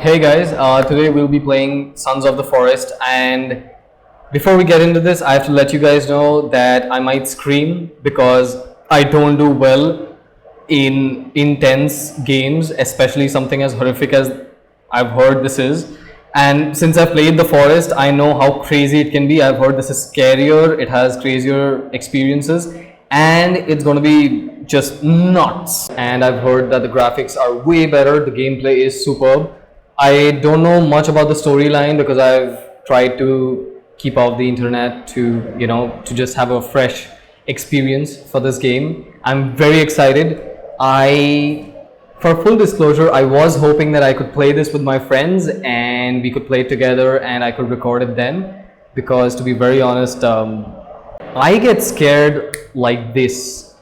Hey guys, today we'll be playing Sons of the Forest, and before we get into this I have to let you guys know that I might scream because I don't do well in intense games, especially something as horrific as I've heard this is. And since I've played the Forest, I know how crazy it can be. I've heard this is scarier, it has crazier experiences, and it's going to be just nuts. And I've heard that the graphics are way better, the gameplay is superb. I don't know much about the storyline because I've tried to keep off the internet to, to just have a fresh experience for this game. I'm very excited. For full disclosure, I was hoping that I could play this with my friends and we could play it together and I could record it then, because to be very honest, I get scared like this.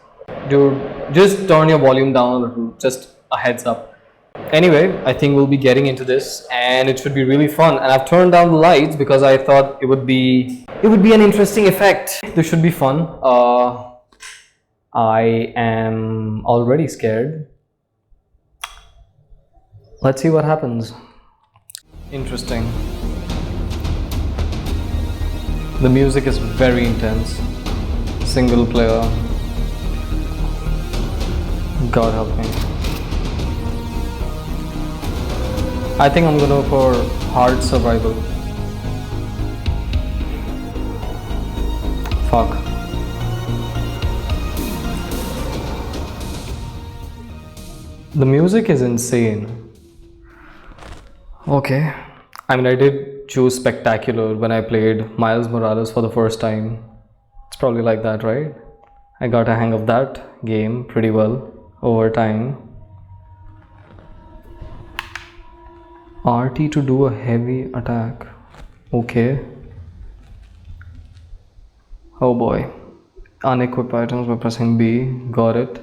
Dude, just turn your volume down a little, just a heads up. Anyway, I think we'll be getting into this and it should be really fun. And I've turned down the lights because I thought it would be an interesting effect. This should be fun. I am already scared. Let's see what happens. Interesting. The music is very intense. Single player. God help me. I think I'm gonna go for hard survival. Fuck. The music is insane. Okay. I mean, I did choose spectacular when I played Miles Morales for the first time. It's probably like that, right? I got a hang of that game pretty well over time. RT to do a heavy attack. Okay. Oh boy. Unequip items by pressing B. Got it.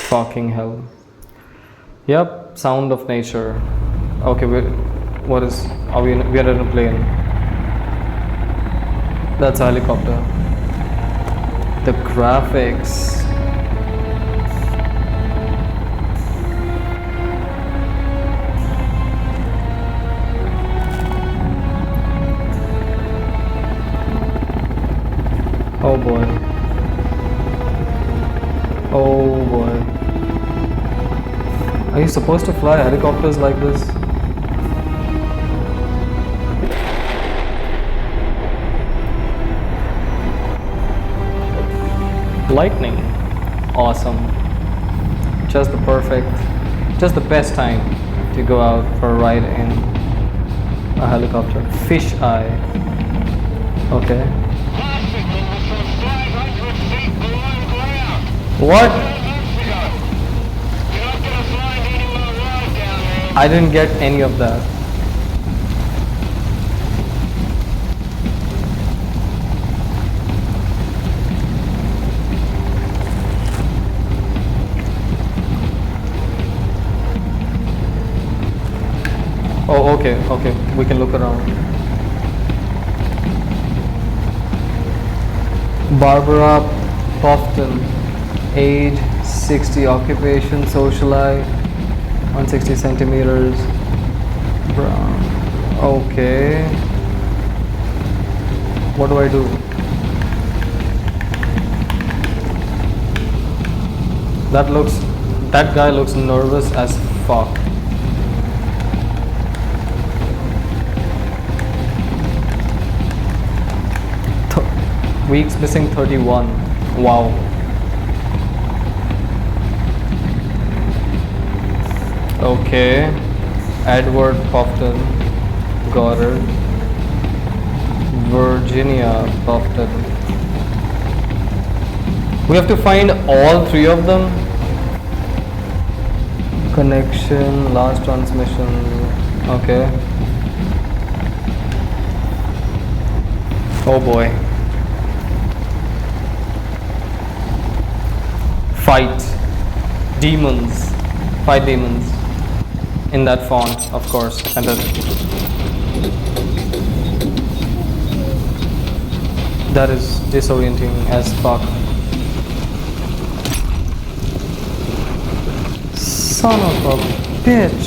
Fucking hell. Yep, sound of nature. Okay, what is... we are in a plane. That's a helicopter. The graphics. Oh boy. Oh boy. Are you supposed to fly helicopters like this? Lightning. Awesome. Just the best time to go out for a ride in a helicopter. Fish eye. Okay. What? I didn't get any of that. Oh, okay, we can look around. Barbara Pofton, age 60, occupation socialite, 160 centimeters, brown. Okay, what do I do? That guy looks nervous as fuck. Weeks missing 31. Wow. Okay. Edward Pofton. Goddard. Virginia Pofton. We have to find all three of them. Connection, last transmission. Okay. Oh boy. Fight demons in that font, of course. And that is disorienting as fuck. Son of a bitch.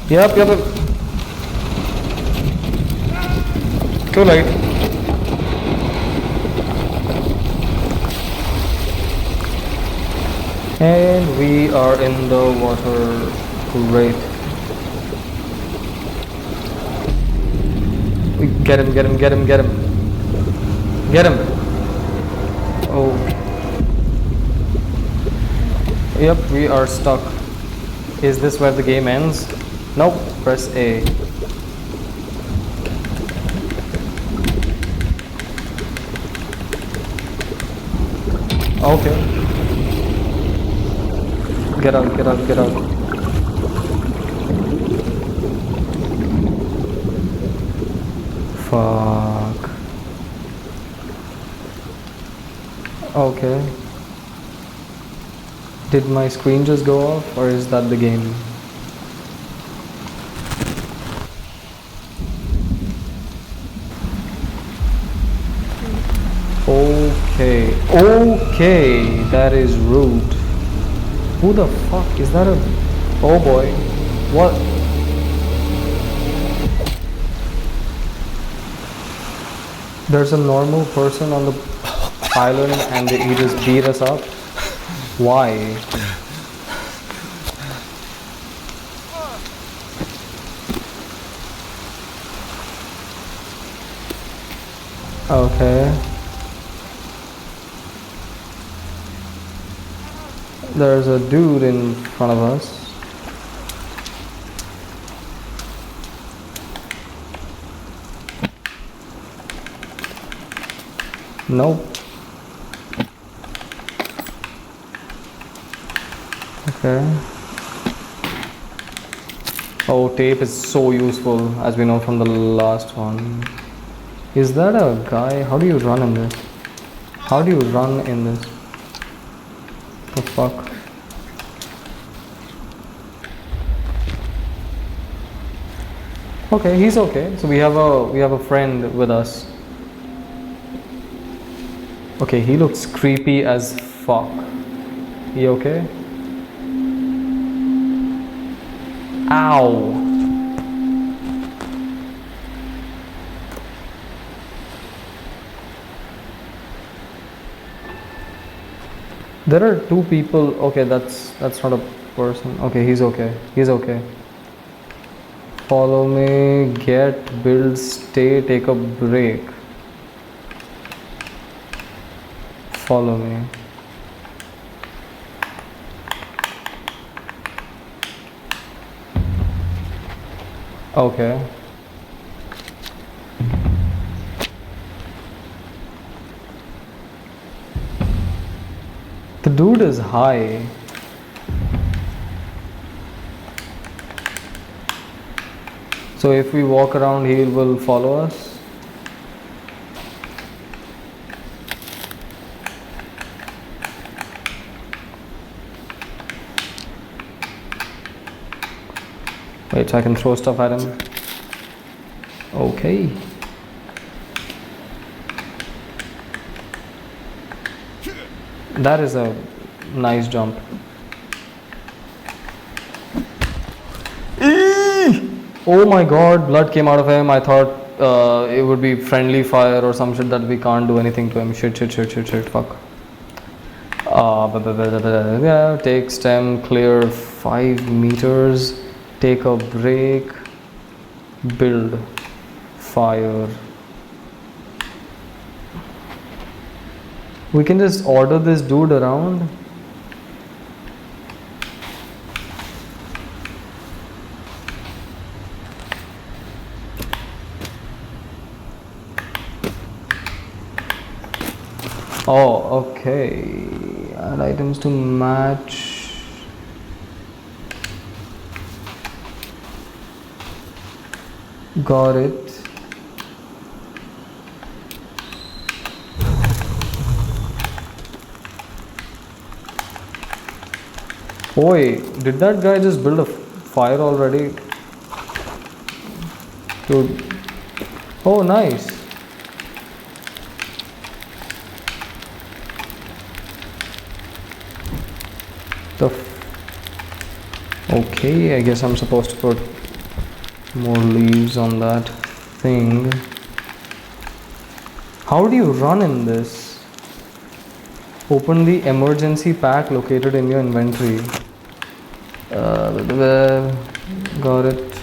Yep. Too late. And we are in the water. Great. Get him. Get him. Oh. Yep, we are stuck. Is this where the game ends? Nope. Press A. Okay. Get out. Fuck. Okay. Did my screen just go off, or is that the game? Okay, that is rude. Who the fuck is that? Oh boy. What? There's a normal person on the island and he just beat us up? Why? Okay. There's a dude in front of us. Nope. Okay. Oh, tape is so useful, as we know from the last one. Is that a guy? How do you run in this? How do you run in this? The fuck? Okay, he's okay. So we have a friend with us. Okay, he looks creepy as fuck. He okay? Ow! There are two people. Okay, that's not a person. Okay, he's okay. He's okay. Follow me. Get, build, stay, take a break. Follow me. Okay. The dude is high. So if we walk around, he will follow us. Wait, so I can throw stuff at him. Okay. That is a nice jump. Oh my god, blood came out of him. I thought it would be friendly fire or some shit that we can't do anything to him. Shit, fuck. Yeah, take stem, clear 5 meters, take a break, build, fire. We can just order this dude around. Oh, okay. Add items to match. Got it. Oi, did that guy just build a fire already? Dude. Oh, nice. The okay, I guess I'm supposed to put more leaves on that thing. How do you run in this? Open the emergency pack located in your inventory. Got it.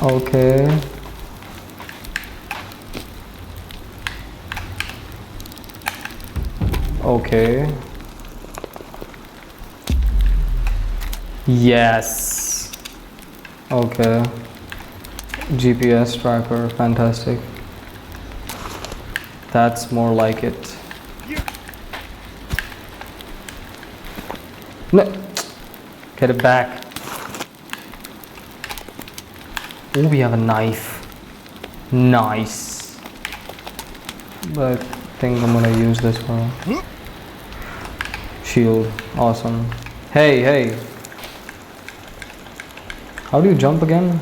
Okay. Okay. Yes. Okay. GPS tracker, fantastic. That's more like it. No. Get it back. Oh, we have a knife. Nice. But I think I'm gonna use this one. Shield. Awesome. Hey, hey. How do you jump again?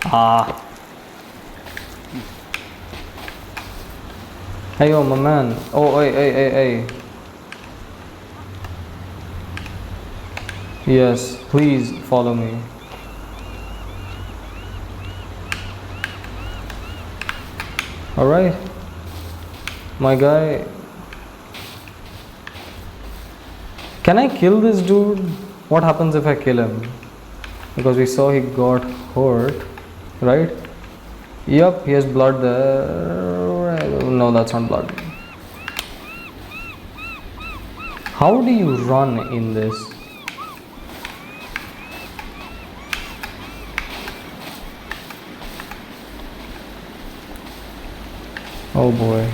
Ah. Hey, yo, my man. Oh, hey. Yes, please follow me. Alright. My guy. Can I kill this dude? What happens if I kill him? Because we saw he got hurt, right? Yup, he has blood there. No, that's not blood. How do you run in this? Oh boy.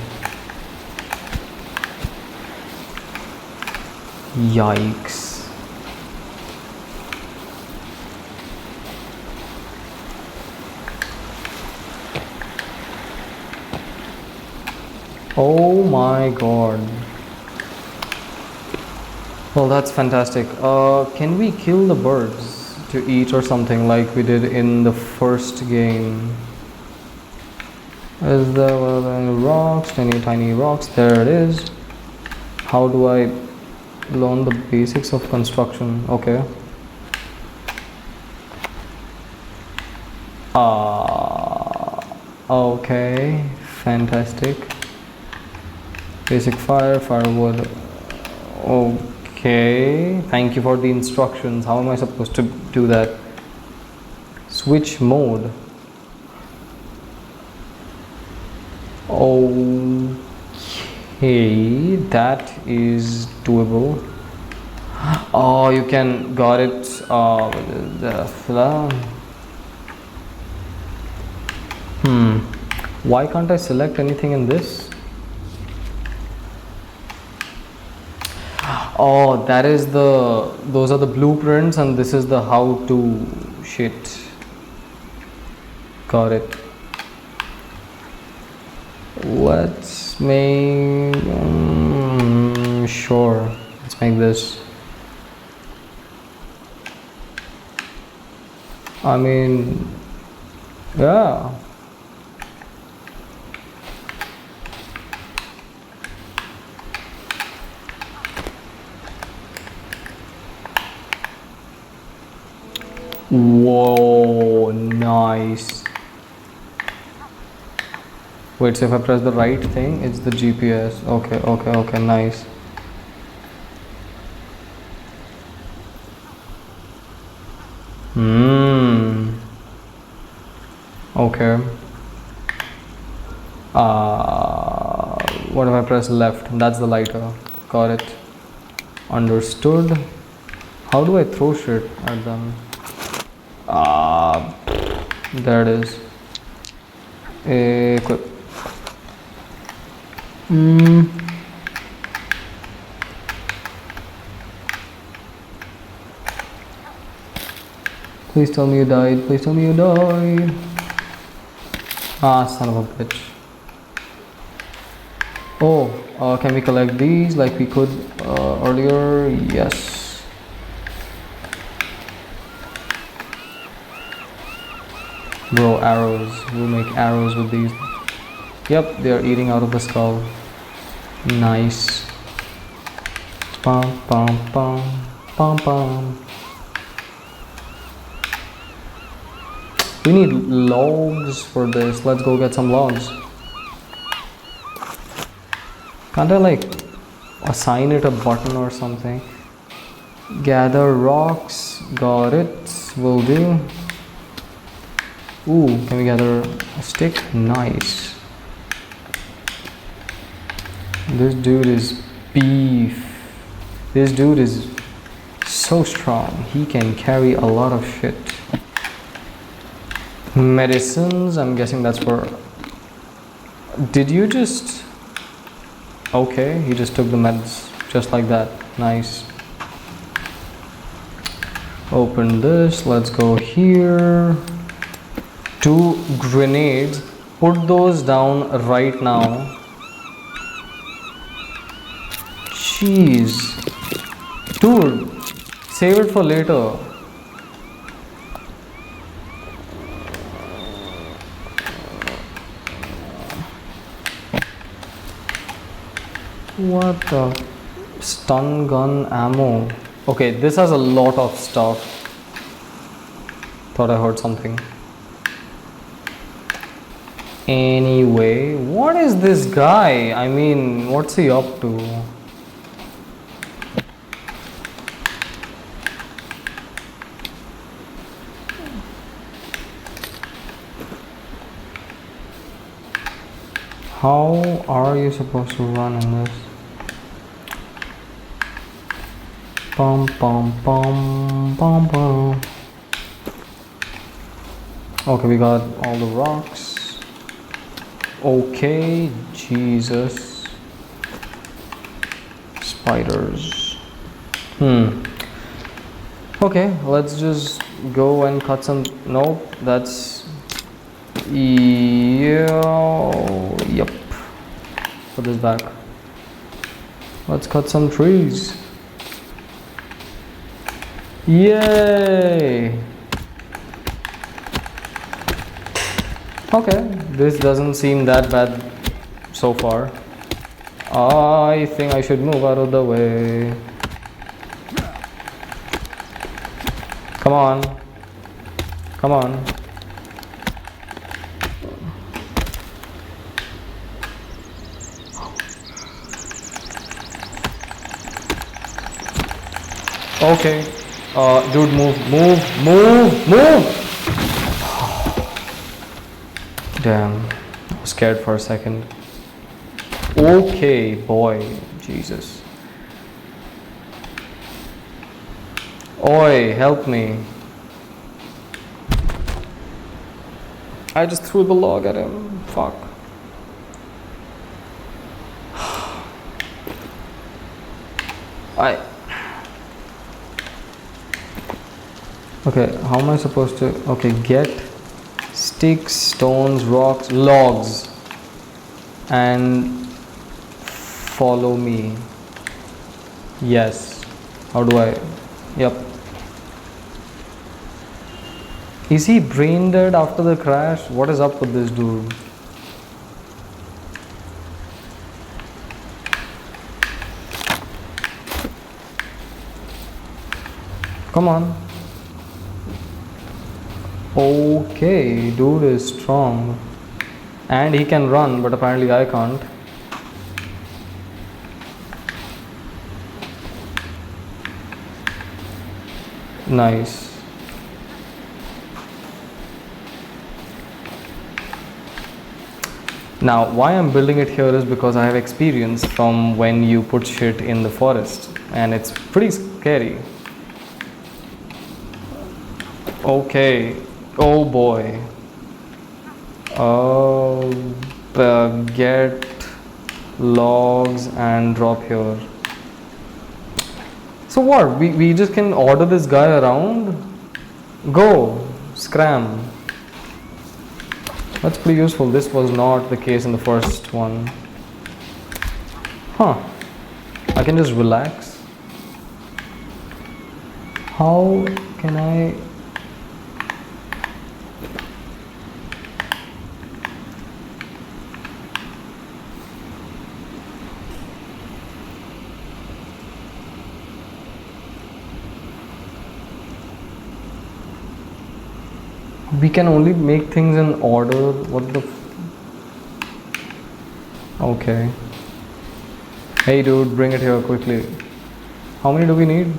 Yikes. Oh my god. Well, that's fantastic. Can we kill the birds to eat or something like we did in the first game? Is there any rocks? Any tiny rocks? There it is. How do I learn the basics of construction? Okay. Okay. Fantastic. Basic fire, firewood. Okay. Thank you for the instructions. How am I supposed to do that? Switch mode. Okay, that is doable. Oh, you can got it. Why can't I select anything in this? Oh, that is those are the blueprints and this is the how to shit. Got it. Let's make sure. Let's make this. I mean, yeah. Whoa, nice. Wait, so if I press the right thing, it's the GPS. Okay, nice. Okay. What if I press left? That's the lighter. Got it. Understood. How do I throw shit at them? There it is. Equip. Please tell me you died. Please tell me you died. Ah, son of a bitch. Oh, can we collect these like we could earlier? Yes. Bro, arrows. We'll make arrows with these. Yep, they are eating out of the skull. Nice. Pum pum pum pum pum. We need logs for this. Let's go get some logs. Can't I like assign it a button or something? Gather rocks. Got it. Will do. Ooh, can we gather a stick? Nice. This dude is beef. This dude is so strong. He can carry a lot of shit. Medicines, I'm guessing that's for... Did you just... Okay, he just took the meds just like that. Nice. Open this. Let's go here. 2 grenades. Put those down right now. Jeez. Dude, save it for later. What the? Stun gun ammo. Okay, this has a lot of stuff. Thought I heard something. Anyway, what is this guy? I mean, what's he up to? How are you supposed to run in this? Pum pum pum pum pum. Okay, we got all the rocks. Okay, Jesus. Spiders. Okay, let's just go and cut some. Nope, that's. Yep. Put this back. Let's cut some trees. Yay! Okay, this doesn't seem that bad so far. I think I should move out of the way. Come on. Come on. Okay. Dude, move. Damn. I was scared for a second. Okay, boy. Jesus. Oi, help me. I just threw the log at him. Fuck. Okay, how am I supposed to... Okay, get sticks, stones, rocks, logs, and follow me. Yes. How do I... Yep. Is he brain dead after the crash? What is up with this dude? Come on. Okay, dude is strong. And he can run, but apparently I can't. Nice. Now, why I'm building it here is because I have experience from when you put shit in the forest. And it's pretty scary. Okay. Oh boy. Oh, get logs and drop here. So what? We just can order this guy around? Go. Scram. That's pretty useful. This was not the case in the first one. Huh. I can just relax. How can I... We can only make things in order. What the okay. Hey dude, bring it here quickly. How many do we need?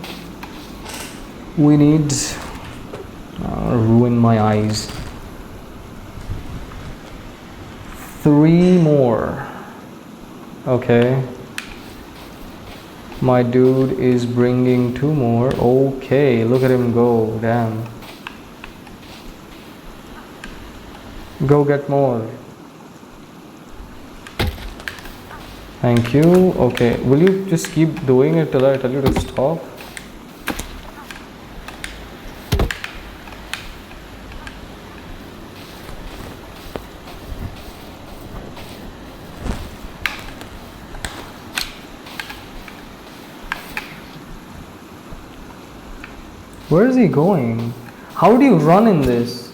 We need ruin my eyes. 3 more. Okay. My dude is bringing 2 more. Okay, look at him go. Damn. Go get more. Thank you. Okay, will you just keep doing it till I tell you to stop? Where is he going? How do you run in this?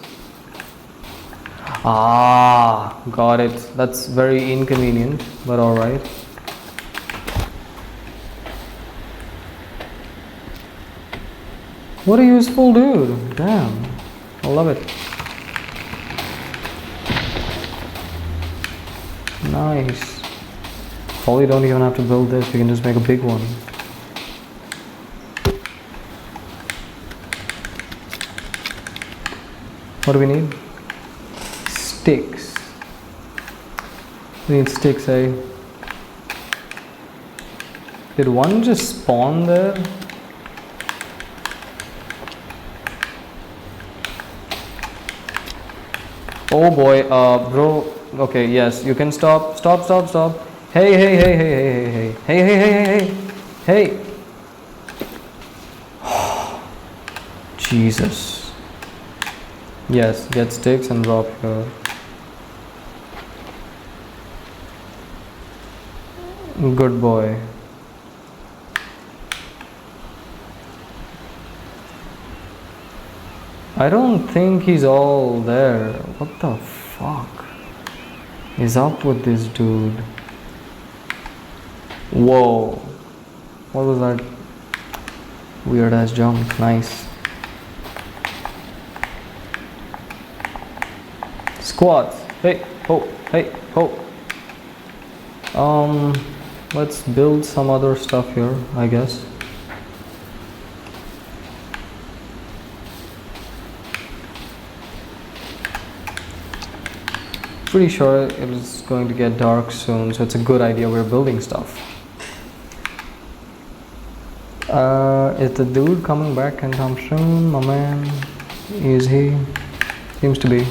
Ah, got it. That's very inconvenient, but alright. What a useful dude. Damn. I love it. Nice. Probably don't even have to build this. We can just make a big one. What do we need? Sticks. We need sticks, eh? Did one just spawn there? Oh boy, bro. Okay, yes, you can stop. Stop, stop, stop. Hey, hey, hey, hey, hey, hey, hey, hey, hey, hey, hey, hey. Jesus. Yes, get sticks and drop here. Good boy. I don't think he's all there. What the fuck is up with this dude? Whoa. What was that weird ass jump? Nice. Squats. Hey, ho, hey, ho. Let's build some other stuff here, I guess. Pretty sure it is going to get dark soon, so it's a good idea we're building stuff. Is the dude coming back anytime soon, my man? Is he? Seems to be.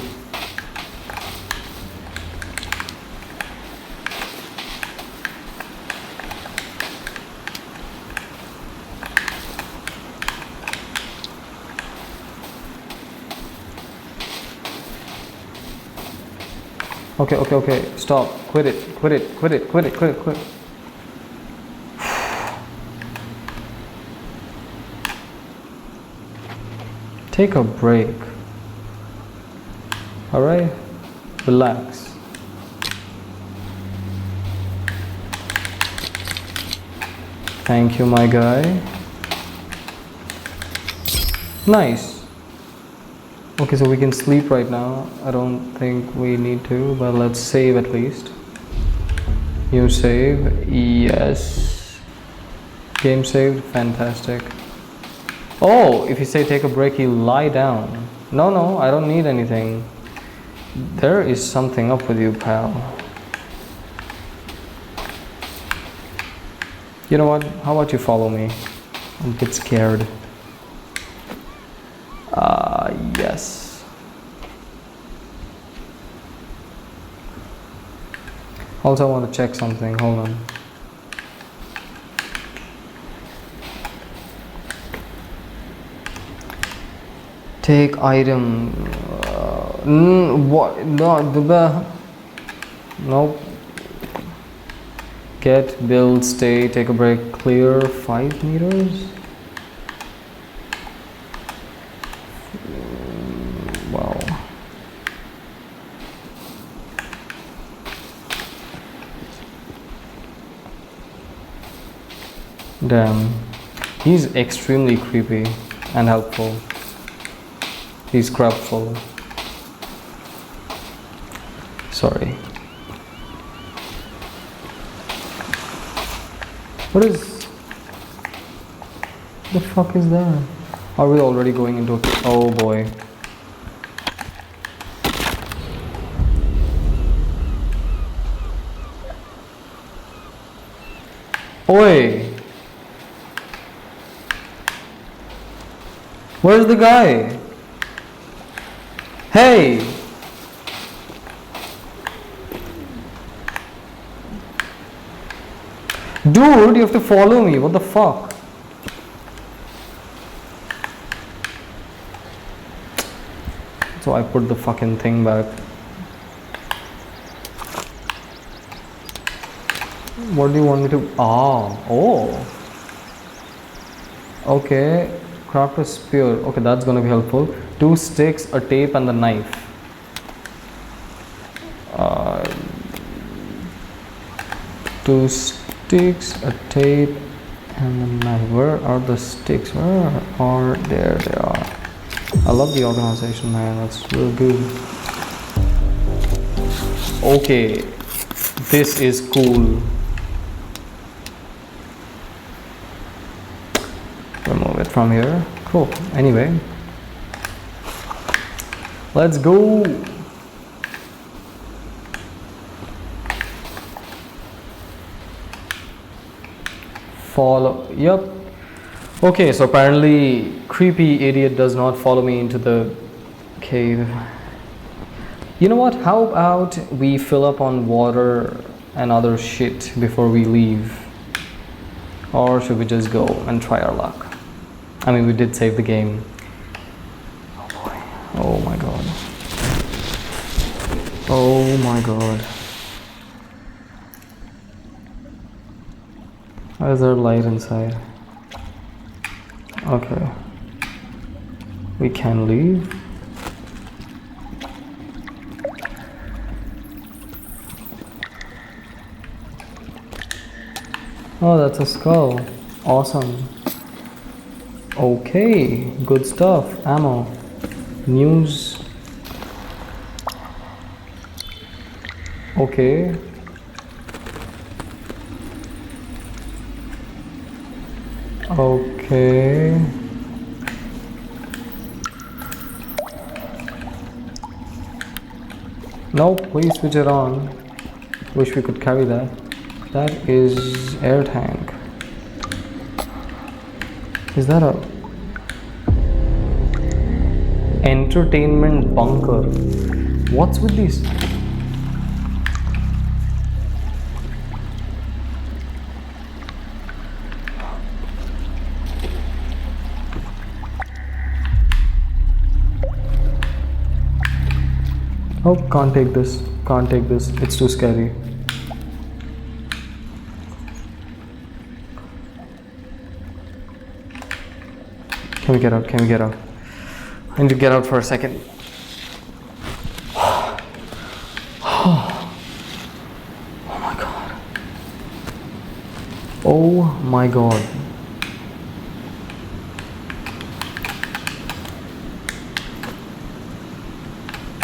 Okay, okay, okay, stop, quit it, quit it, quit it, quit it, quit it, quit it. Take a break. Alright? Relax. Thank you, my guy. Nice. Okay, so we can sleep right now. I don't think we need to, but let's save at least. New save. Yes. Game saved. Fantastic. Oh, if you say take a break, you lie down. No, no, I don't need anything. There is something up with you, pal. You know what? How about you follow me? I'm a bit scared. Yes. Also, I want to check something. Hold on. Take item. What? No. Nope. Get, build, stay, take a break, clear. 5 meters. Wow. Damn. He's extremely creepy and helpful. He's crapful. Sorry. What is... the fuck is that? Are we already going into a... oh boy. Oi! Where's the guy? Hey! Dude, you have to follow me. What the fuck? So I put the fucking thing back. What do you want me to... ah, oh. Okay. Craft a spear. Okay, that's gonna be helpful. 2 sticks, a tape, and the knife. 2 sticks, a tape, and the knife. Where are the sticks? Where are... there they are. I love the organization, man. That's real good. Okay. This is cool. Remove it from here. Cool. Anyway, let's go. Follow. Yep. Okay, so apparently creepy idiot does not follow me into the cave. You know what? How about we fill up on water and other shit before we leave? Or should we just go and try our luck? I mean, we did save the game. Oh boy. Oh my god. Oh my god. Why is there light inside? Okay. We can leave. Oh, that's a skull. Awesome. Okay, good stuff. Ammo. News. Okay. Okay. Nope, please switch it on. Wish we could carry that. That is air tank. Is that a entertainment bunker? What's with these? Oh, can't take this. Can't take this. It's too scary. Can we get out? Can we get out? I need to get out for a second. Oh my god. Oh my god.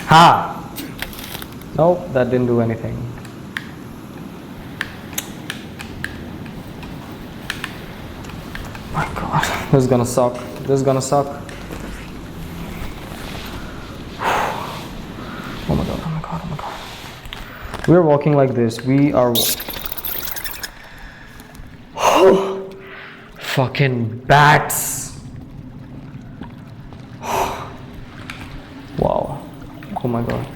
Ha! Nope, that didn't do anything. My god, this is gonna suck. This is gonna suck. Oh my god, oh my god, oh my god. We are walking like this. We are... fucking bats. Wow. Oh my god.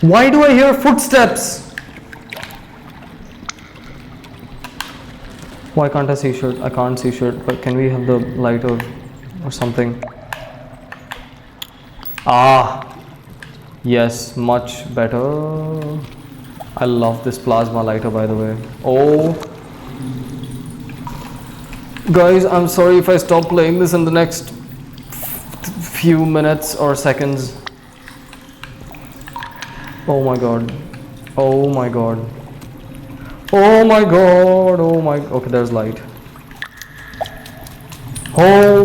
Why do I hear footsteps? Why can't I see shit? I can't see shit, but can we have the light or something? Ah, yes, much better. I love this plasma lighter, by the way. Oh, guys, I'm sorry if I stop playing this in the next few minutes or seconds. Oh my god. Oh my god. Oh my god. Oh my... okay, there's light. Oh.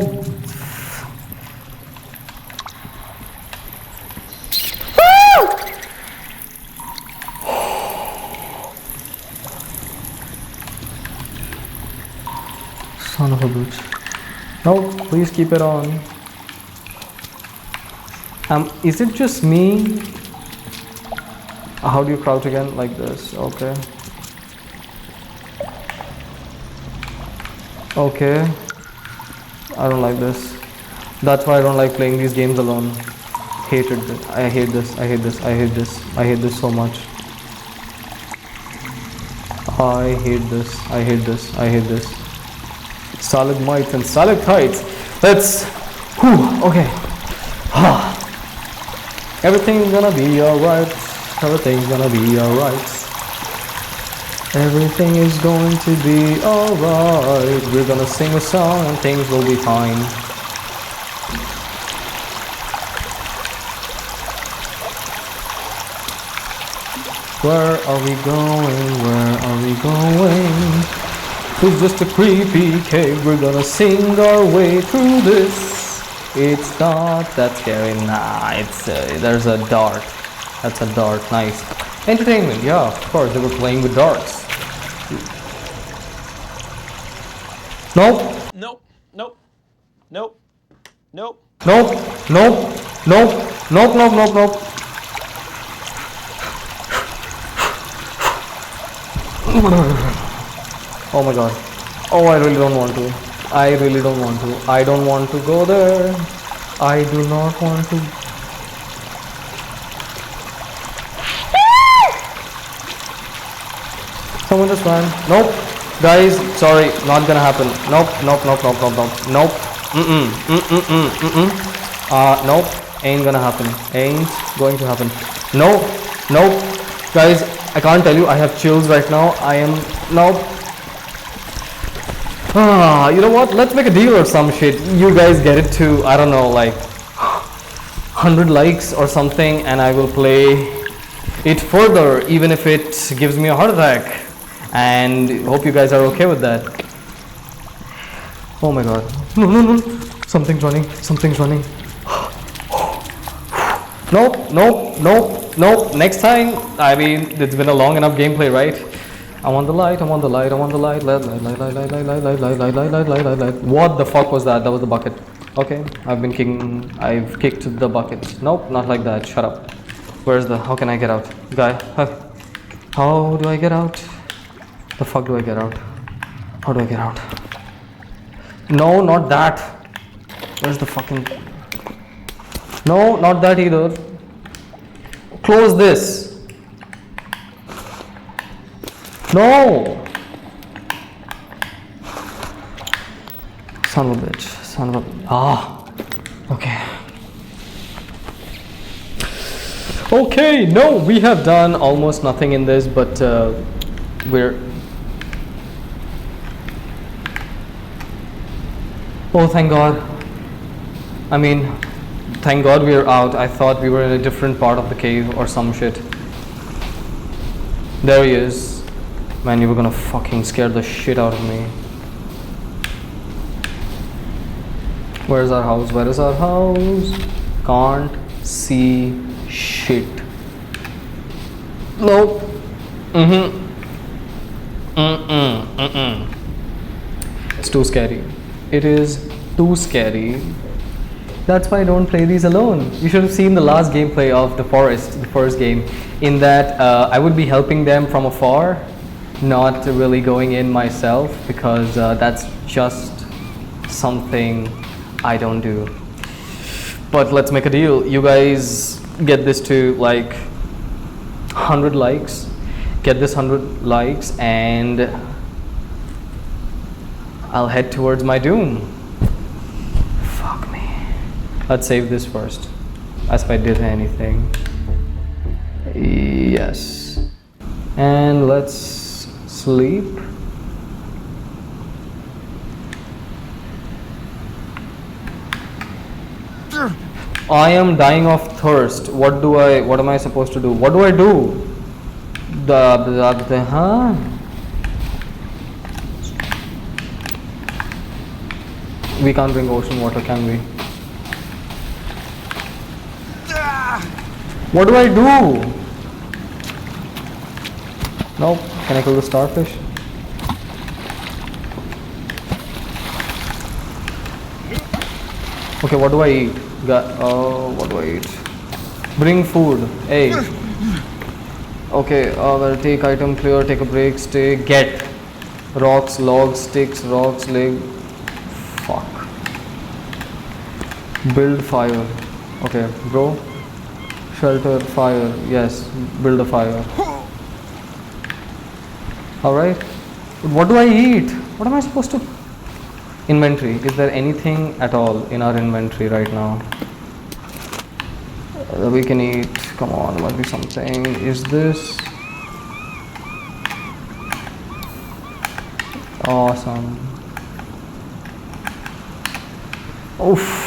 Son of a bitch. No, please keep it on. Is it just me? How do you crouch again? Like this. Okay. Okay. I don't like this. That's why I don't like playing these games alone. Hated this. I hate this. I hate this. I hate this. I hate this so much. I hate this. I hate this. I hate this. Stalagmites and stalactites. Let's. Whew, okay. Everything's gonna be alright. Everything's gonna be alright. Everything is going to be alright. We're gonna sing a song and things will be fine. Where are we going? Where are we going? It's just a creepy cave. We're gonna sing our way through this. It's not that scary. Nah, it's there's a dart. That's a dart. Nice. Entertainment. Yeah, of course. They were playing with darts. Nope. Nope. Nope. Nope. Nope. Nope. Nope. Nope. Nope. Nope. Nope. Nope. Oh my god. Oh, I really don't want to. I really don't want to. I don't want to go there. I do not want to. Someone just ran. Nope. Guys, sorry, not gonna happen. Nope, nope, nope, nope, nope, nope. Nope. Nope. Ain't gonna happen. Ain't going to happen. Nope. Nope. Guys, I can't tell you, I have chills right now. I am. Nope. You know what? Let's make a deal or some shit. You guys get it to, I don't know, like 100 likes or something, and I will play it further, even if it gives me a heart attack. And hope you guys are okay with that. Oh my god. No, no, no. Something's running. Something's running. Nope, nope, nope, nope. Next time. I mean, it's been a long enough gameplay, right? I want the light, I want the light, I want the light. Light. What the fuck was that? That was the bucket. Okay, I've kicked the bucket. Nope, not like that. Shut up. Where's the, how can I get out? Guy, how do I get out? The fuck do I get out? How do I get out? No, not that. Where's the fucking... No, not that either. Close this. No! Son of a bitch. Son of a... Ah. Okay. Okay, no, we have done almost nothing in this, but we're... Oh, thank God. I mean, thank God we're out. I thought we were in a different part of the cave or some shit. There he is. Man, you were gonna fucking scare the shit out of me. Where's our house? Where is our house? Can't see shit. Nope. It's too scary. It is too scary. That's why I don't play these alone. You should have seen the last gameplay of the forest, the first game, in that I would be helping them from afar, not really going in myself, because that's just something I don't do. But let's make a deal. You guys get this to like 100 likes. Get this 100 likes and I'll head towards my doom. Fuck me. Let's save this first, as if I did anything. Yes. And let's sleep. I am dying of thirst. What am I supposed to do? What do I do? Huh? We can't drink ocean water, can we? What do I do? Nope. Can I kill the starfish? Okay, what do I eat? What do I eat? Bring food. Hey. Okay, well, take item, clear, take a break, stay, get. Rocks, logs, sticks, rocks, leg. Fuck. Build fire. Okay, bro. Shelter, fire. Yes, build a fire. Alright. What do I eat? What am I supposed to? Inventory. Is there anything at all in our inventory right now? We can eat. Come on, there must be something. Is this awesome? Oof.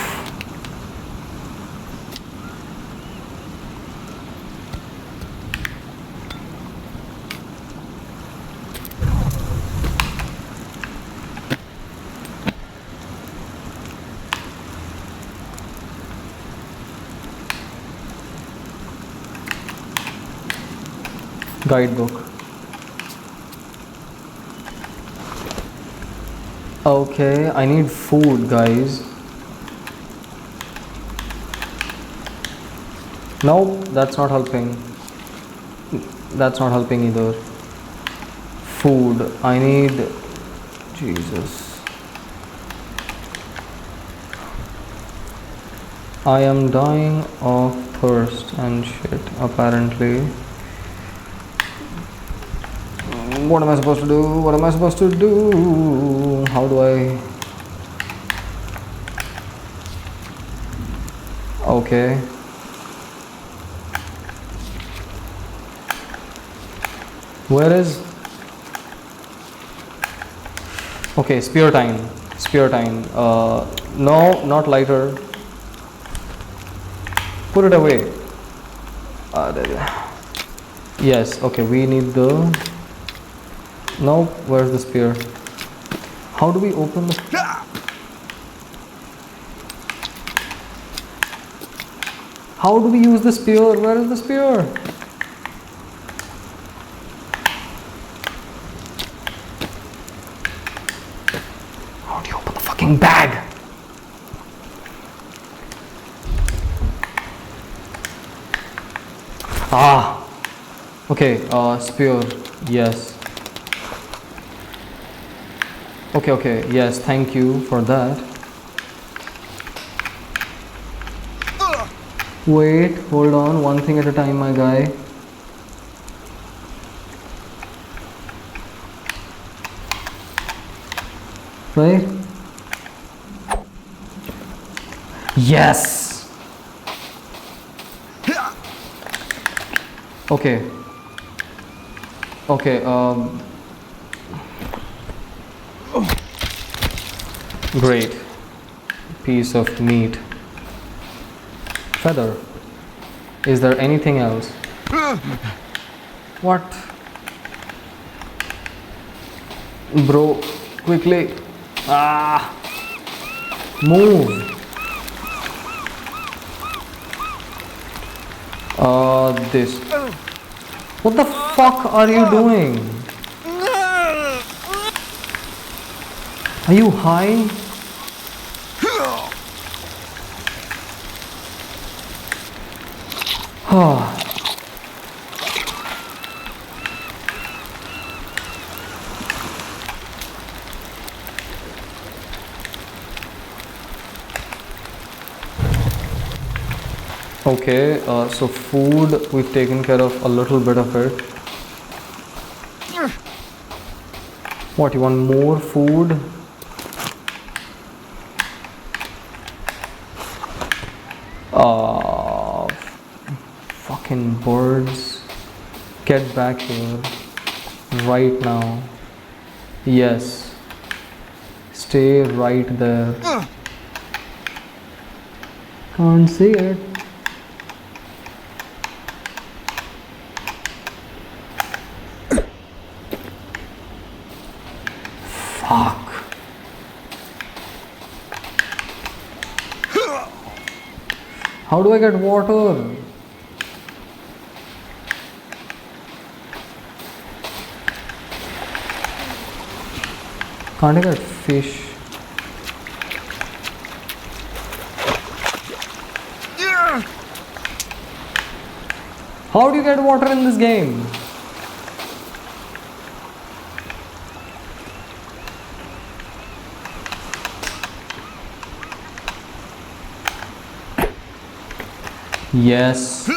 Guidebook. Okay, I need food, guys. No, that's not helping. That's not helping either. Food. I need. Jesus. I am dying of thirst and shit, apparently. What am I supposed to do? What am I supposed to do? How do I? Okay. Where is? Okay, spear time. Spear time. No, not lighter. Put it away. Yes, okay, we need the. No, where's the spear? How do we open the. How do we use the spear? Where is the spear? How do you open the fucking bag? Ah. Okay, spear. Yes. Okay, yes, thank you for that. Wait, hold on, one thing at a time, my guy. Right? Yes! Okay. Okay, great. Piece of meat. Feather. Is there anything else? What? Bro, quickly. Ah! Move. This. What the fuck are you doing? Are you high? Okay, so food, we've taken care of a little bit of it. What, you want more food? Fucking birds. Get back here. Right now. Yes. Stay right there. Can't see it. Fuck. How do I get water? Can't I get fish? How do you get water in this game? Yes.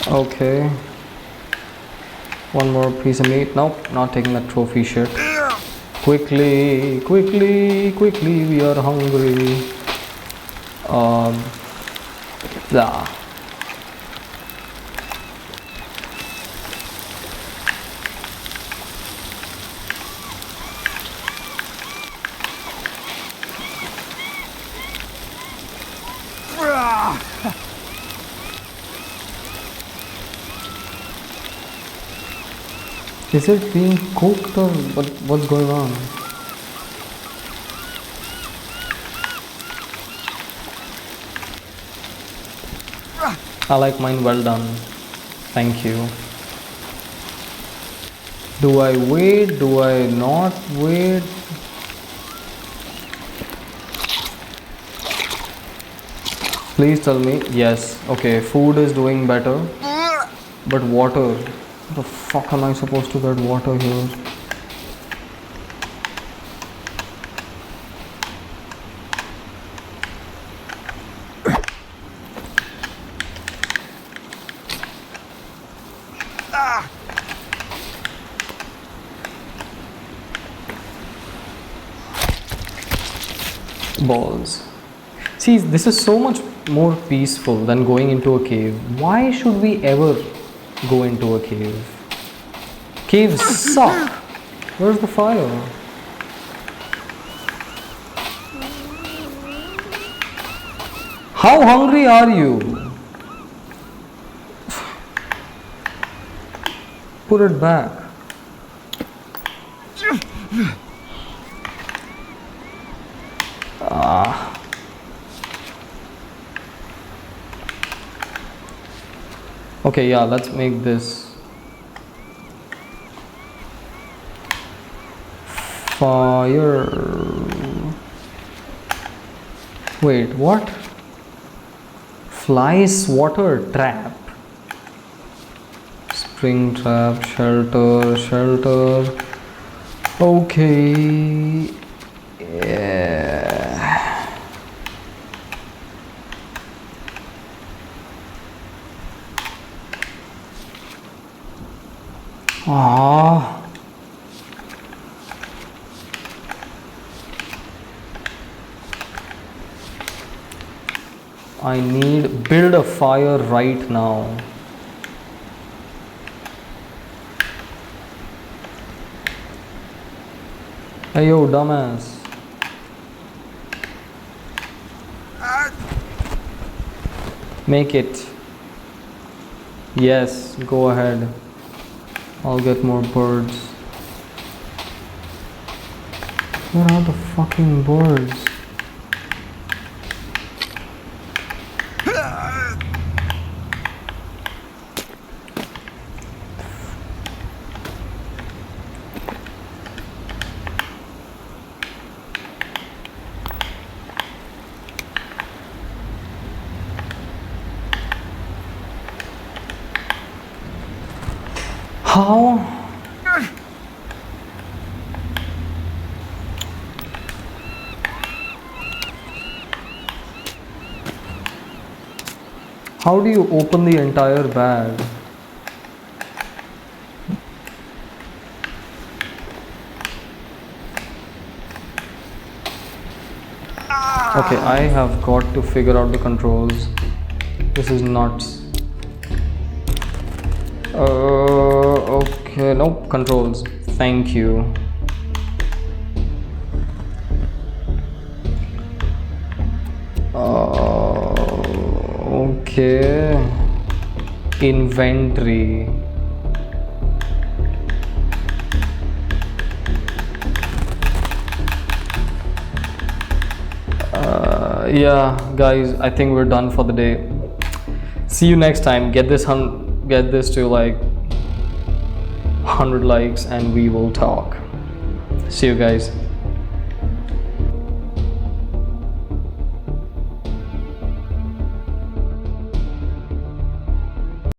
Okay. One more piece of meat. Nope, not taking that trophy shit. Quickly, quickly, quickly, we are hungry. Yeah. Is it being cooked or what's going on? I like mine well done. Thank you. Do I wait? Do I not wait? Please tell me. Yes. Okay, food is doing better. But water. How the fuck am I supposed to get water here? Balls. See, this is so much more peaceful than going into a cave. Why should we ever go into a cave? Caves suck. Where's the fire? How hungry are you? Put it back. Okay, yeah, let's make this fire. Wait, what? Fly swatter trap. Spring trap, shelter, shelter. Okay. Yeah. Ah. I need build a fire right now. Hey yo, dumbass. Make it. Yes, go ahead. I'll get more birds. Where are the fucking birds? How? How do you open the entire bag? Okay, I have got to figure out the controls. This is nuts. Okay, nope, controls. Thank you. Okay. Inventory. Yeah, guys, I think we're done for the day. See you next time. Get this to like 100 likes and we will talk. See you guys.